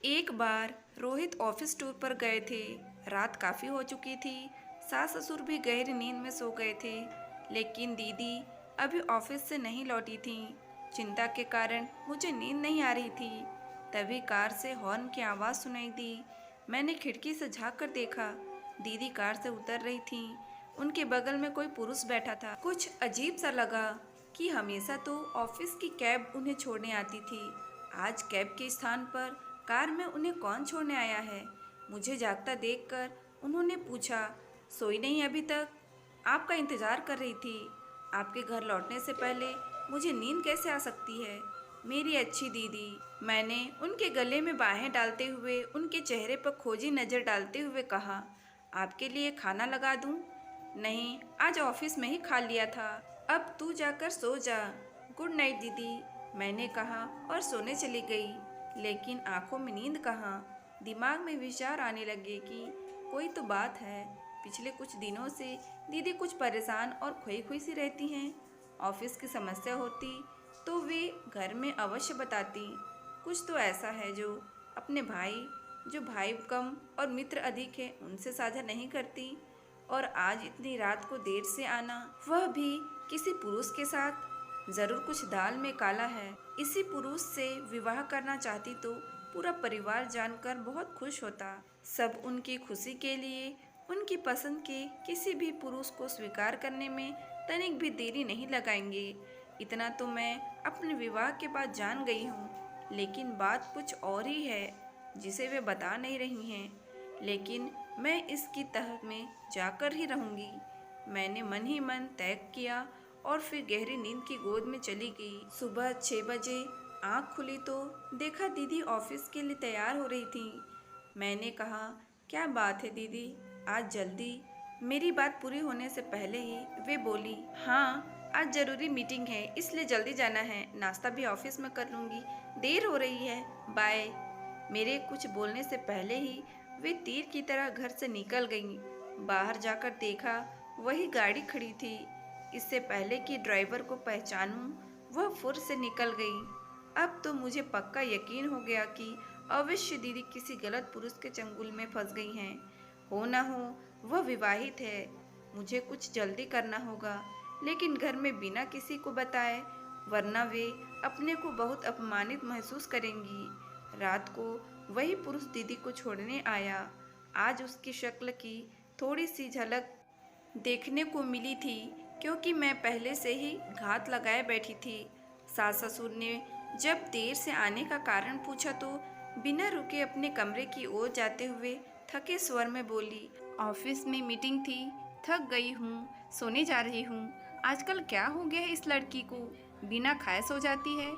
एक बार Rohit office tour पर गए थे। रात काफ़ी हो चुकी थी। सास ससुर भी गहरी नींद में सो गए थे, लेकिन दीदी अभी ऑफिस से नहीं लौटी थी। चिंता के कारण मुझे नींद नहीं आ रही थी। तभी कार से हॉर्न की आवाज़ सुनाई दी। मैंने खिड़की से झांक कर देखा। दीदी कार से उतर रही थी। उनके बगल में कोई पुरुष बैठा था। कुछ अजीब सा लगा कि हमेशा तो ऑफिस की कैब उन्हें छोड़ने आती थी। आज कैब के स्थान पर कार में उन्हें कौन छोड़ने आया है। मुझे जागता देखकर उन्होंने पूछा, सोई नहीं अभी तक? आपका इंतज़ार कर रही थी। आपके घर लौटने से पहले मुझे नींद कैसे आ सकती है, मेरी अच्छी दीदी। मैंने उनके गले में बाहें डालते हुए उनके चेहरे पर खोजी नज़र डालते हुए कहा, आपके लिए खाना लगा दूं? नहीं, आज ऑफिस में ही खा लिया था। अब तू जाकर सो जा। गुड नाइट दीदी, मैंने कहा और सोने चली गई। लेकिन आंखों में नींद कहाँ। दिमाग में विचार आने लगे कि कोई तो बात है। पिछले कुछ दिनों से दीदी कुछ परेशान और खोई खोई सी रहती हैं। ऑफिस की समस्या होती तो वे घर में अवश्य बताती। कुछ तो ऐसा है जो अपने भाई, जो भाई कम और मित्र अधिक है, उनसे साझा नहीं करती। और आज इतनी रात को देर से आना, वह भी किसी पुरुष के साथ। जरूर कुछ दाल में काला है। इसी पुरुष से विवाह करना चाहती तो पूरा परिवार जानकर बहुत खुश होता। सब उनकी खुशी के लिए उनकी पसंद के किसी भी पुरुष को स्वीकार करने में तनिक भी देरी नहीं लगाएंगे। इतना तो मैं अपने विवाह के बाद जान गई हूँ। लेकिन बात कुछ और ही है जिसे वे बता नहीं रही हैं। लेकिन मैं इसकी तह में जाकर ही रहूंगी। मैंने मन ही मन तय किया और फिर गहरी नींद की गोद में चली गई। सुबह 6 बजे आँख खुली तो देखा दीदी ऑफिस के लिए तैयार हो रही थी। मैंने कहा, क्या बात है दीदी, आज जल्दी? मेरी बात पूरी होने से पहले ही वे बोली, हाँ आज ज़रूरी मीटिंग है, इसलिए जल्दी जाना है। नाश्ता भी ऑफिस में कर लूँगी, देर हो रही है, बाय। मेरे कुछ बोलने से पहले ही वे तीर की तरह घर से निकल गईं। बाहर जाकर देखा वही गाड़ी खड़ी थी। इससे पहले कि ड्राइवर को पहचानूं, वह फुर से निकल गई। अब तो मुझे पक्का यकीन हो गया कि अवश्य दीदी किसी गलत पुरुष के चंगुल में फंस गई हैं। हो न हो वह विवाहित है। मुझे कुछ जल्दी करना होगा, लेकिन घर में बिना किसी को बताए, वरना वे अपने को बहुत अपमानित महसूस करेंगी। रात को वही पुरुष दीदी को छोड़ने आया। आज उसकी शक्ल की थोड़ी सी झलक देखने को मिली थी, क्योंकि मैं पहले से ही घात लगाए बैठी थी। सास ससुर ने जब देर से आने का कारण पूछा तो बिना रुके अपने कमरे की ओर जाते हुए थके स्वर में बोली, ऑफिस में मीटिंग थी, थक गई हूँ, सोने जा रही हूँ। आजकल क्या हो गया है इस लड़की को, बिना खाए सो जाती है।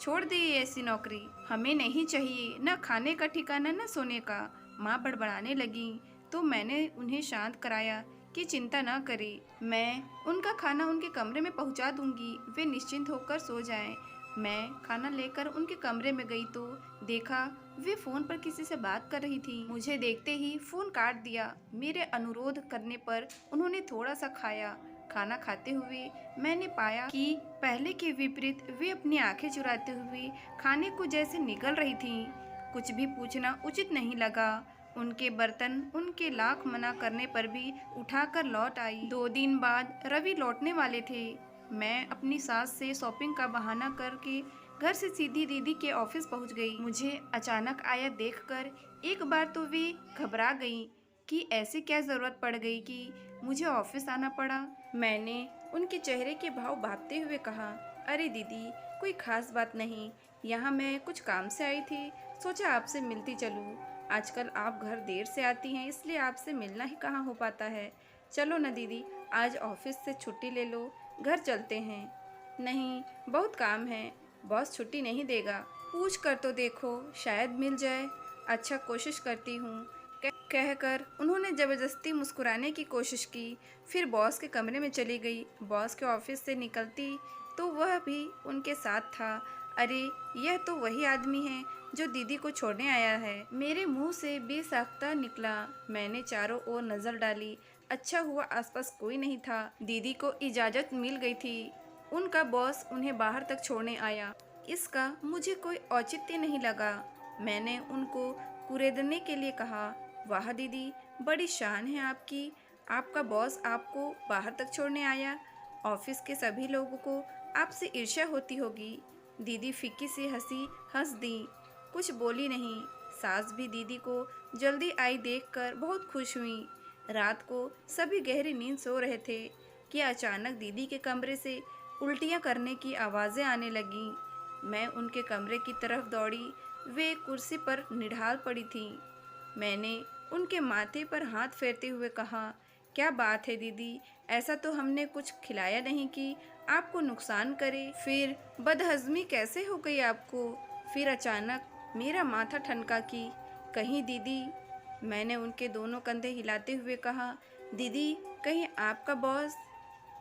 छोड़ दे ये ऐसी नौकरी, हमें नहीं चाहिए, न खाने का ठिकाना न सोने का। माँ बड़बड़ाने लगी तो मैंने उन्हें शांत कराया कि चिंता ना करे, मैं उनका खाना उनके कमरे में पहुंचा दूंगी, वे निश्चिंत होकर सो जाएं। मैं खाना लेकर उनके कमरे में गई तो देखा वे फोन पर किसी से बात कर रही थी। मुझे देखते ही फोन काट दिया। मेरे अनुरोध करने पर उन्होंने थोड़ा सा खाया। खाना खाते हुए मैंने पाया कि पहले के विपरीत वे अपनी आंखें चुराते हुए खाने को जैसे निगल रही थीं। कुछ भी पूछना उचित नहीं लगा। उनके बर्तन उनके लाख मना करने पर भी उठाकर लौट आई। 2 दिन बाद रवि लौटने वाले थे। मैं अपनी सास से शॉपिंग का बहाना करके घर से सीधी दीदी के ऑफिस पहुंच गई। मुझे अचानक आया देखकर एक बार तो वे घबरा गईं कि ऐसे क्या ज़रूरत पड़ गई कि मुझे ऑफिस आना पड़ा। मैंने उनके चेहरे के भाव भांपते हुए कहा, अरे दीदी, कोई खास बात नहीं, यहाँ मैं कुछ काम से आई थी, सोचा आपसे मिलती चलूँ। आजकल आप घर देर से आती हैं, इसलिए आपसे मिलना ही कहाँ हो पाता है। चलो ना दीदी, आज ऑफिस से छुट्टी ले लो, घर चलते हैं। नहीं, बहुत काम है, बॉस छुट्टी नहीं देगा। पूछ कर तो देखो, शायद मिल जाए। अच्छा, कोशिश करती हूँ, कहकर उन्होंने ज़बरदस्ती मुस्कुराने की कोशिश की। फिर बॉस के कमरे में चली गई। बॉस के ऑफिस से निकलती तो वह भी उनके साथ था। अरे, यह तो वही आदमी है जो दीदी को छोड़ने आया है। मेरे मुंह से बेसाख्ता निकला। मैंने चारों ओर नज़र डाली। अच्छा हुआ आसपास कोई नहीं था। दीदी को इजाज़त मिल गई थी। उनका बॉस उन्हें बाहर तक छोड़ने आया। इसका मुझे कोई औचित्य नहीं लगा। मैंने उनको कुरेदने के लिए कहा, वाह दीदी, बड़ी शान है आपकी। आपका बॉस आपको बाहर तक छोड़ने आया। ऑफिस के सभी लोगों को आपसे ईर्ष्या होती होगी। दीदी फीकी सी हंस दी, कुछ बोली नहीं। सास भी दीदी को जल्दी आई देखकर बहुत खुश हुई। रात को सभी गहरी नींद सो रहे थे कि अचानक दीदी के कमरे से उल्टियां करने की आवाज़ें आने लगीं। मैं उनके कमरे की तरफ दौड़ी। वे कुर्सी पर निढाल पड़ी थीं। मैंने उनके माथे पर हाथ फेरते हुए कहा, क्या बात है दीदी, ऐसा तो हमने कुछ खिलाया नहीं कि आपको नुकसान करे। फिर बदहजमी कैसे हो गई आपको? फिर अचानक मेरा माथा ठनका कि कहीं दीदी। मैंने उनके दोनों कंधे हिलाते हुए कहा, दीदी कहीं आपका बॉस।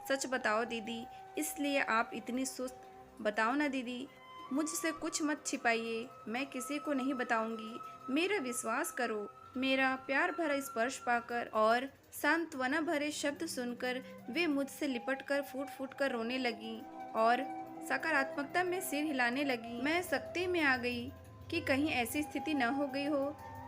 सच बताओ दीदी, इसलिए आप इतनी सुस्त। बताओ ना दीदी, मुझसे कुछ मत छिपाइए, मैं किसी को नहीं बताऊंगी। मेरा विश्वास करो। मेरा प्यार भरा स्पर्श पाकर और सांत्वना भरे शब्द सुनकर वे मुझसे लिपट कर फूट फूट कर रोने लगी और सकारात्मकता में सिर हिलाने लगी। मैं सख्ती में आ गई कि कहीं ऐसी स्थिति न हो गई हो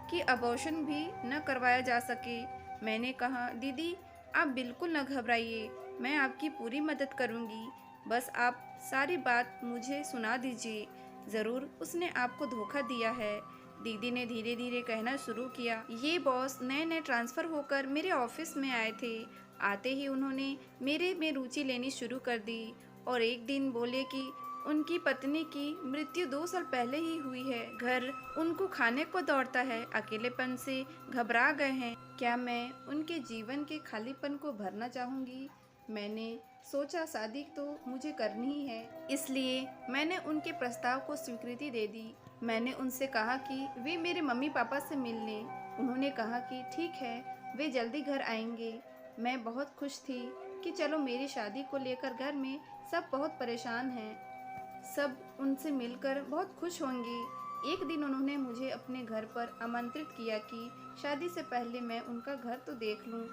कि अबॉर्शन भी न करवाया जा सके। मैंने कहा, दीदी आप बिल्कुल न घबराइए, मैं आपकी पूरी मदद करूंगी। बस आप सारी बात मुझे सुना दीजिए। ज़रूर उसने आपको धोखा दिया है। दीदी ने धीरे धीरे कहना शुरू किया, ये बॉस नए नए ट्रांसफ़र होकर मेरे ऑफिस में आए थे। आते ही उन्होंने मेरे में रुचि लेनी शुरू कर दी और एक दिन बोले कि उनकी पत्नी की मृत्यु 2 साल पहले ही हुई है। घर उनको खाने को दौड़ता है, अकेलेपन से घबरा गए हैं। क्या मैं उनके जीवन के खालीपन को भरना चाहूँगी? मैंने सोचा शादी तो मुझे करनी ही है, इसलिए मैंने उनके प्रस्ताव को स्वीकृति दे दी। मैंने उनसे कहा कि वे मेरे मम्मी पापा से मिल लें। उन्होंने कहा कि ठीक है, वे जल्दी घर आएंगे। मैं बहुत खुश थी कि चलो मेरी शादी को लेकर घर में सब बहुत परेशान हैं। सब उनसे मिलकर बहुत खुश होंगे। एक दिन उन्होंने मुझे अपने घर पर आमंत्रित किया कि शादी से पहले मैं उनका घर तो देख लूं,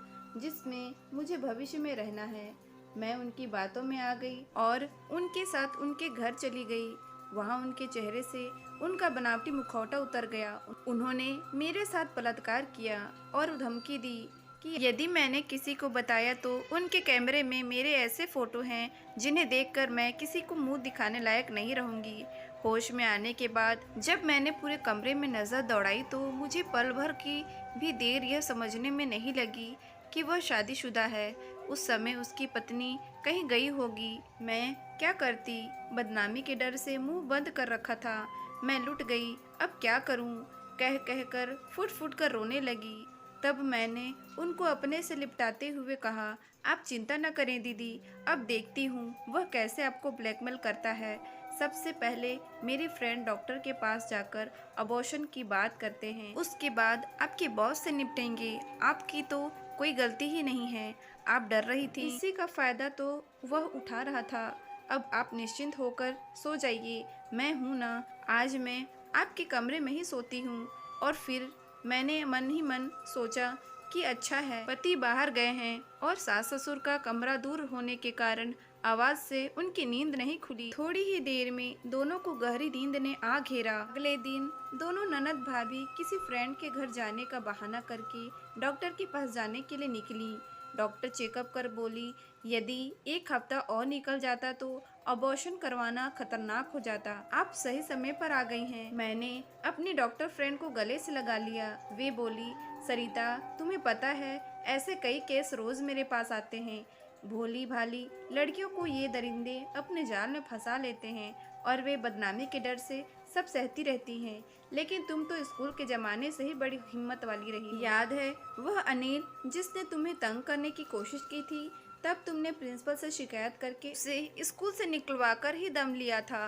जिसमें मुझे भविष्य में रहना है। मैं उनकी बातों में आ गई और उनके साथ उनके घर चली गई। वहाँ उनके चेहरे से उनका बनावटी मुखौटा उतर गया। उन्होंने मेरे साथ बलात्कार किया और धमकी दी कि यदि मैंने किसी को बताया तो उनके कैमरे में मेरे ऐसे फोटो हैं जिन्हें देखकर मैं किसी को मुंह दिखाने लायक नहीं रहूंगी। होश में आने के बाद जब मैंने पूरे कमरे में नज़र दौड़ाई तो मुझे पल भर की भी देर यह समझने में नहीं लगी कि वह शादीशुदा है। उस समय उसकी पत्नी कहीं गई होगी। मैं क्या करती? बदनामी के डर से मुंह बंद कर रखा था। मैं लुट गई, अब क्या करूं? कह कह कर फुट फुट कर रोने लगी। तब मैंने उनको अपने से लिपटाते हुए कहा, आप चिंता न करें दीदी, अब देखती हूँ वह कैसे आपको ब्लैकमेल करता है। सबसे पहले मेरी फ्रेंड डॉक्टर के पास जाकर अबॉर्शन की बात करते हैं, उसके बाद आपके बॉस से निपटेंगे। आपकी तो कोई गलती ही नहीं है। आप डर रही थी, इसी का फायदा तो वह उठा रहा था। अब आप निश्चिंत होकर सो जाइए, मैं हूँ ना। आज मैं आपके कमरे में ही सोती हूँ। और फिर मैंने मन ही मन सोचा कि अच्छा है पति बाहर गए हैं और सास ससुर का कमरा दूर होने के कारण आवाज से उनकी नींद नहीं खुली। थोड़ी ही देर में दोनों को गहरी नींद ने आ घेरा। अगले दिन दोनों ननद भाभी किसी फ्रेंड के घर जाने का बहाना करके डॉक्टर के पास जाने के लिए निकली। डॉक्टर चेकअप कर बोली, यदि 1 हफ्ता और निकल जाता तो अबॉर्शन करवाना खतरनाक हो जाता। आप सही समय पर आ गई हैं। मैंने अपनी डॉक्टर फ्रेंड को गले से लगा लिया। वे बोली, सरिता तुम्हें पता है ऐसे कई केस रोज मेरे पास आते हैं। भोली भाली लड़कियों को ये दरिंदे अपने जाल में फंसा लेते हैं और वे बदनामी के डर से सब सहती रहती हैं। लेकिन तुम तो स्कूल के ज़माने से ही बड़ी हिम्मत वाली रही। याद है वह अनिल जिसने तुम्हें तंग करने की कोशिश की थी? तब तुमने प्रिंसिपल से शिकायत करके उसे स्कूल से निकलवा कर ही दम लिया था।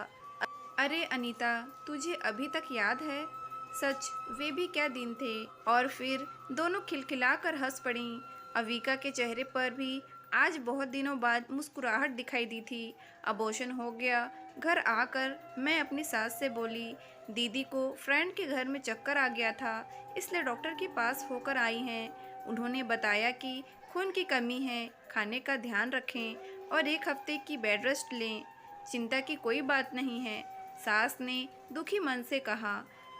अरे अनीता, तुझे अभी तक याद है? सच वे भी क्या दिन थे। और फिर दोनों खिलखिलाकर हंस पड़ीं। अविका के चेहरे पर भी आज बहुत दिनों बाद मुस्कुराहट दिखाई दी थी। अबॉर्शन हो गया। घर आकर मैं अपनी सास से बोली, दीदी को फ्रेंड के घर में चक्कर आ गया था, इसलिए डॉक्टर के पास होकर आई हैं। उन्होंने बताया कि खून की कमी है, खाने का ध्यान रखें और 1 हफ्ते की बेड रेस्ट लें। चिंता की कोई बात नहीं है, सास ने दुखी मन से कहा।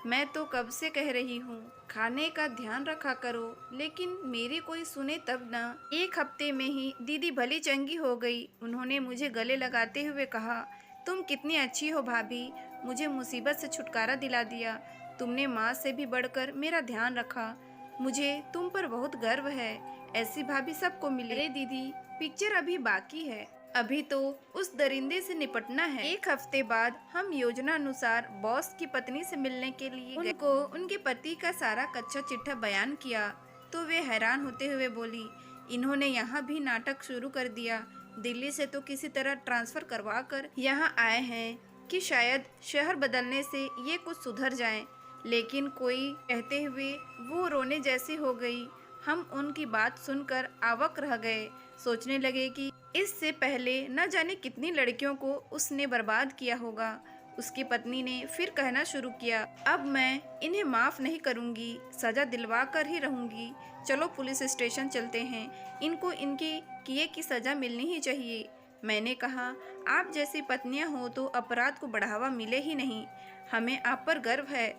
मैं तो कब से कह रही हूँ खाने का ध्यान रखा करो, लेकिन मेरी कोई सुने तब ना। 1 हफ्ते में ही दीदी भली चंगी हो गई। उन्होंने मुझे गले लगाते हुए कहा, तुम कितनी अच्छी हो भाभी, मुझे मुसीबत से छुटकारा दिला दिया। तुमने माँ से भी बढ़कर मेरा ध्यान रखा। मुझे तुम पर बहुत गर्व है। ऐसी भाभी सबको मिले। अरे दीदी, पिक्चर अभी बाकी है। अभी तो उस दरिंदे से निपटना है। 1 हफ्ते बाद हम योजना अनुसार बॉस की पत्नी से मिलने के लिए उनको उनके पति का सारा कच्चा चिट्ठा बयान किया तो वे हैरान होते हुए बोली, इन्होंने यहाँ भी नाटक शुरू कर दिया। दिल्ली से तो किसी तरह ट्रांसफर करवा कर यहाँ आए हैं कि शायद शहर बदलने से ये कुछ सुधर जाए, लेकिन कोई कहते हुए वो रोने जैसी हो गई। हम उनकी बात सुनकर अवाक रह गए। सोचने लगे कि इससे पहले न जाने कितनी लड़कियों को उसने बर्बाद किया होगा। उसकी पत्नी ने फिर कहना शुरू किया, अब मैं इन्हें माफ नहीं करूंगी, सजा दिलवा कर ही रहूंगी। चलो पुलिस स्टेशन चलते हैं, इनको इनके किए की सजा मिलनी ही चाहिए। मैंने कहा, आप जैसी पत्नियां हो तो अपराध को बढ़ावा मिले ही नहीं। हमें आप पर गर्व है।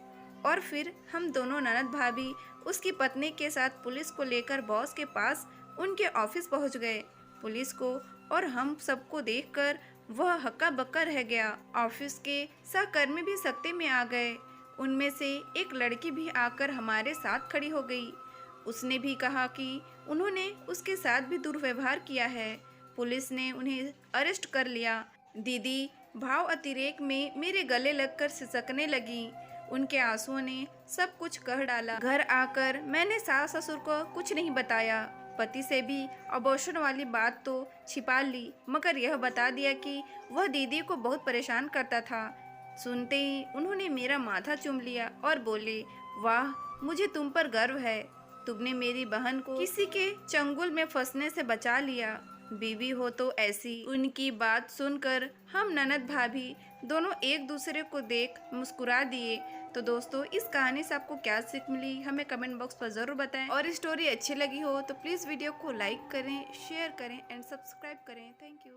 और फिर हम दोनों ननद भाभी उसकी पत्नी के साथ पुलिस को लेकर बॉस के पास उनके ऑफिस पहुंच गए। पुलिस को और हम सबको देखकर वह हक्का बक्का रह गया। ऑफिस के सहकर्मी भी सकते में आ गए। उनमें से एक लड़की भी आकर हमारे साथ खड़ी हो गई। उसने भी कहा कि उन्होंने उसके साथ भी दुर्व्यवहार किया है। पुलिस ने उन्हें अरेस्ट कर लिया। दीदी भाव अतिरेक में मेरे गले लगकर सिसकने लगी। उनके आंसुओं ने सब कुछ कह डाला। घर आकर मैंने सास ससुर को कुछ नहीं बताया। पति से भी अबॉर्शन वाली बात तो छिपा ली, मगर यह बता दिया कि वह दीदी को बहुत परेशान करता था। सुनते ही उन्होंने मेरा माथा चूम लिया और बोले, वाह, मुझे तुम पर गर्व है। तुमने मेरी बहन को किसी के चंगुल में फंसने से बचा लिया। बीवी हो तो ऐसी। उनकी बात सुनकर हम ननद भाभी दोनों एक दूसरे को देख मुस्कुरा दिए। तो दोस्तों, इस कहानी से आपको क्या सीख मिली हमें कमेंट बॉक्स पर ज़रूर बताएं। और स्टोरी अच्छी लगी हो तो प्लीज़ वीडियो को लाइक करें, शेयर करें एंड सब्सक्राइब करें। Thank you.